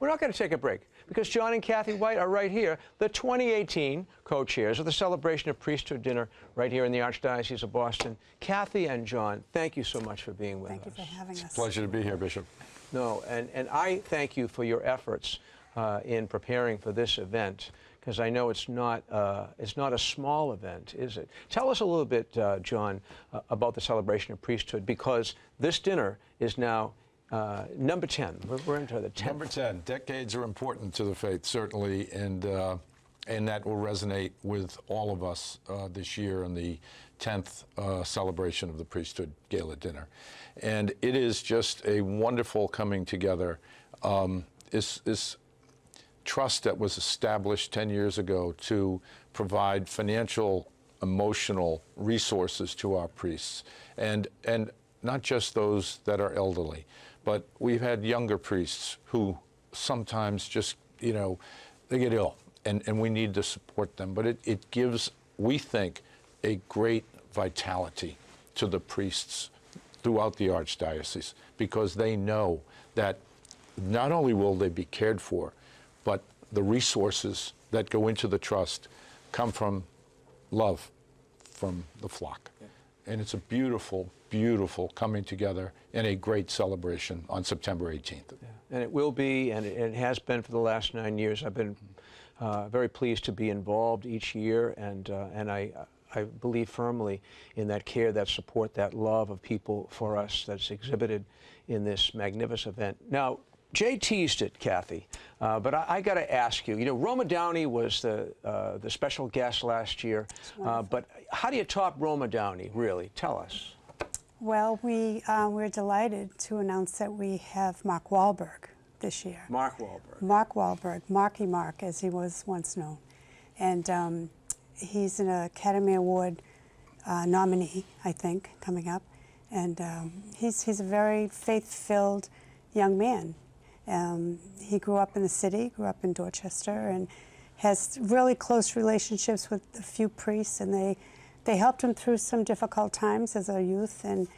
We're not going to take a break because John and Cathy White are right here, the 2018 co-chairs of the celebration of Priesthood Dinner right here in the Archdiocese of Boston. Cathy and John, thank you so much for being with us. Thank you for having us. It's a pleasure to be here, Bishop. No, and I thank you for your efforts in preparing for this event, because I know it's not a small event, is it? Tell us a little bit, John, about the celebration of priesthood, because this dinner is now number 10. We're into the 10th. Number 10. Decades are important to the faith, certainly, and that will resonate with all of us this year in the 10th celebration of the Priesthood Gala Dinner. And it is just a wonderful coming together. This trust that was established 10 years ago to provide financial, emotional resources to our priests, and not just those that are elderly, but we've had younger priests who sometimes just, you know, they get ill, and we need to support them. But it gives, we think, a great vitality to the priests throughout the Archdiocese, because they know that not only will they be cared for, but the resources that go into the trust come from love from the flock. Yeah. And it's a beautiful, beautiful coming together and a great celebration on September 18th. Yeah. And it will be, and it has been for the last 9 years. I've been very pleased to be involved each year, and I believe firmly in that care, that support, that love of people for us that's exhibited in this magnificent event. Now, Jay teased it, Cathy, but I got to ask you. You know, Roma Downey was the special guest last year, but how do you top Roma Downey? Really, tell us. Well, we're delighted to announce that we have Mark Wahlberg this year. Mark Wahlberg. Mark Wahlberg, Marky Mark, as he was once known, and he's an Academy Award nominee, I think, coming up, and he's a very faith-filled young man. He grew up in the city, grew up in Dorchester, and has really close relationships with a few priests, and they helped him through some difficult times as a youth, and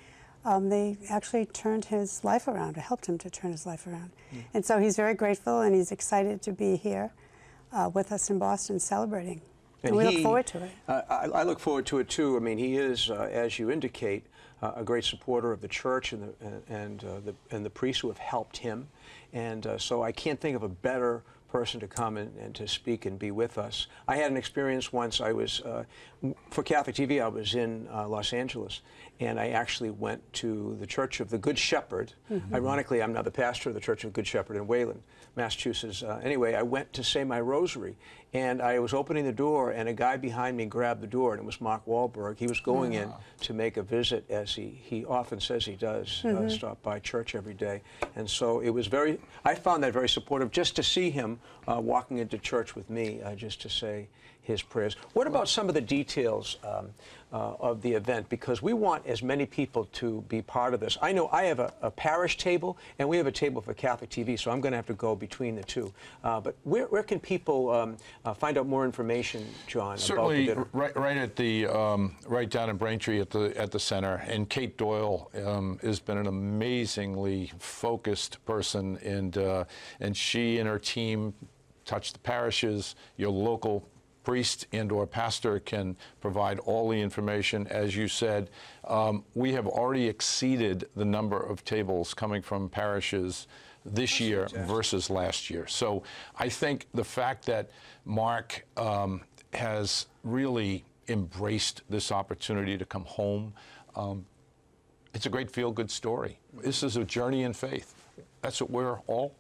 they actually turned his life around, or helped him to turn his life around. Mm. And so he's very grateful, and he's excited to be here with us in Boston celebrating. And we look forward to it. I look forward to it too. I mean, he is, as you indicate, a great supporter of the church and the priests who have helped him, and so I can't think of a better person to come and to speak and be with us. I had an experience once. I was for Catholic TV. I was in Los Angeles, and I actually went to the Church of the Good Shepherd. Mm-hmm. Ironically, I'm now the pastor of the Church of the Good Shepherd in Wayland, Massachusetts. Anyway, I went to say my rosary, and I was opening the door, and a guy behind me grabbed the door, and it was Mark Wahlberg. He was going in to make a visit, as he often says he does, stop by church every day. And so it was I found that very supportive, just to see him walking into church with me, just to say his prayers. What about some of the details of the event? Because we want as many people to be part of this. I know I have a parish table, and we have a table for Catholic TV, so I'm going to have to go between the two. But where can people find out more information, John? Certainly, about the dinner? right at the right down in Braintree at the center. And Kate Doyle has been an amazingly focused person, and she and her team touch the parishes. Your local priest and/or pastor can provide all the information. As you said, we have already exceeded the number of tables coming from parishes this year versus last year. So I think the fact that Mark has really embraced this opportunity to come home, it's a great feel-good story. This is a journey in faith. That's what we're all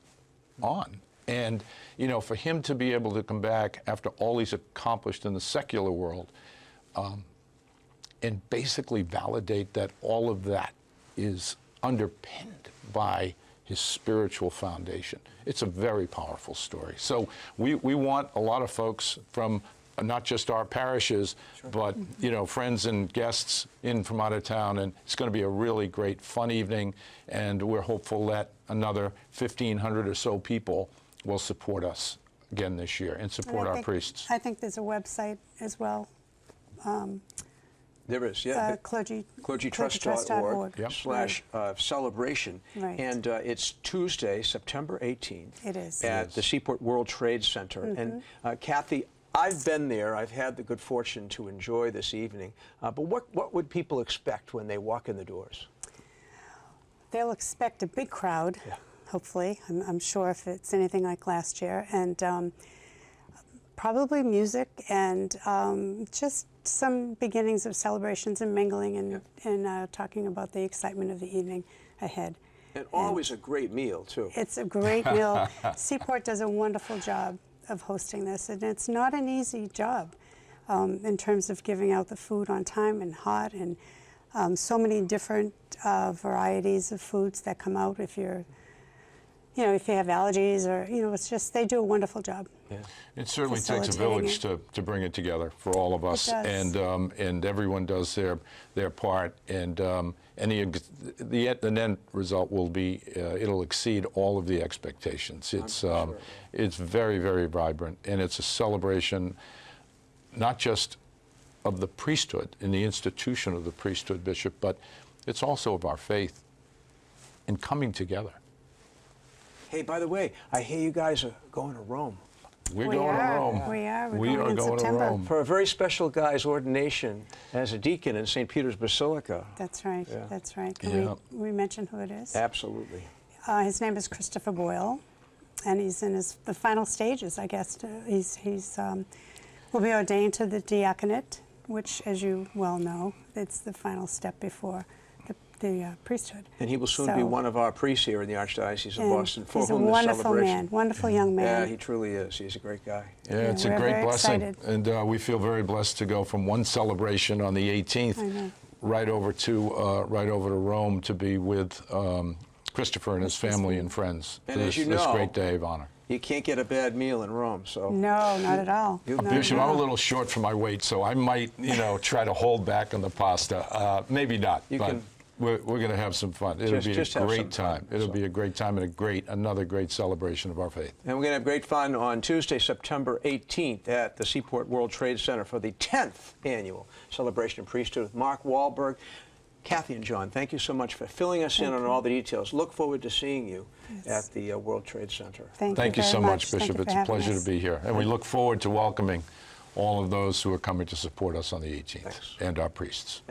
on. And, you know, for him to be able to come back after all he's accomplished in the secular world and basically validate that all of that is underpinned by his spiritual foundation, it's a very powerful story. So we want a lot of folks from not just our parishes, but, you know, friends and guests in from out of town, and it's going to be a really great, fun evening, and we're hopeful that another 1,500 or so people will support us again this year and support our priests. I think there's a website as well There is, yeah. clergytrust.org. Yep. /celebration. Right. And it's Tuesday, September 18th. It is. At the Seaport World Trade Center. And Cathy, I've been there. I've had the good fortune to enjoy this evening. But what would people expect when they walk in the doors? They'll expect a big crowd, hopefully. I'm sure if it's anything like last year. And probably music and just some beginnings of celebrations and mingling and talking about the excitement of the evening ahead. And always a great meal, too. It's a great meal. Seaport does a wonderful job of hosting this, and it's not an easy job in terms of giving out the food on time and hot, and so many different varieties of foods that come out if you're, if you have allergies or, it's just, they do a wonderful job. Yeah. It certainly takes a village to bring it together for all of us, and everyone does their part, and the end result will be it'll exceed all of the expectations. It's very, very vibrant, and it's a celebration not just of the priesthood and the institution of the priesthood, Bishop, but it's also of our faith in coming together. Hey, by the way, I hear you guys are going to Rome. We're going to Rome. We are. We are going to Rome. For a very special guy's ordination as a deacon in St. Peter's Basilica. That's right. Yeah. That's right. Can we mention who it is? Absolutely. His name is Christopher Boyle, and he's in the final stages, I guess. He's will be ordained to the diaconate, which, as you well know, it's the final step before the priesthood. And he will soon be one of our priests here in the Archdiocese of Boston, for whom He's a this celebration. Man, wonderful young man. Yeah, he truly is. He's a great guy. Yeah, it's a great blessing, and we feel very blessed to go from one celebration on the 18th right over to Rome to be with Christopher and his family and friends. And as you know, this great day of honor. You can't get a bad meal in Rome, so. No, not at all. Bishop, I'm a little short for my weight, so I might, try to hold back on the pasta. Maybe not, but we're going to have some fun. It'll be a great time. It'll be a great time and another great celebration of our faith. And we're going to have great fun on Tuesday, September 18th at the Seaport World Trade Center for the 10th annual celebration of priesthood with Mark Wahlberg. Cathy and John, thank you so much for filling us in on all the details. Look forward to seeing you at the World Trade Center. Thank you so much, Bishop. It's a pleasure to be here. And we look forward to welcoming all of those who are coming to support us on the 18th and our priests.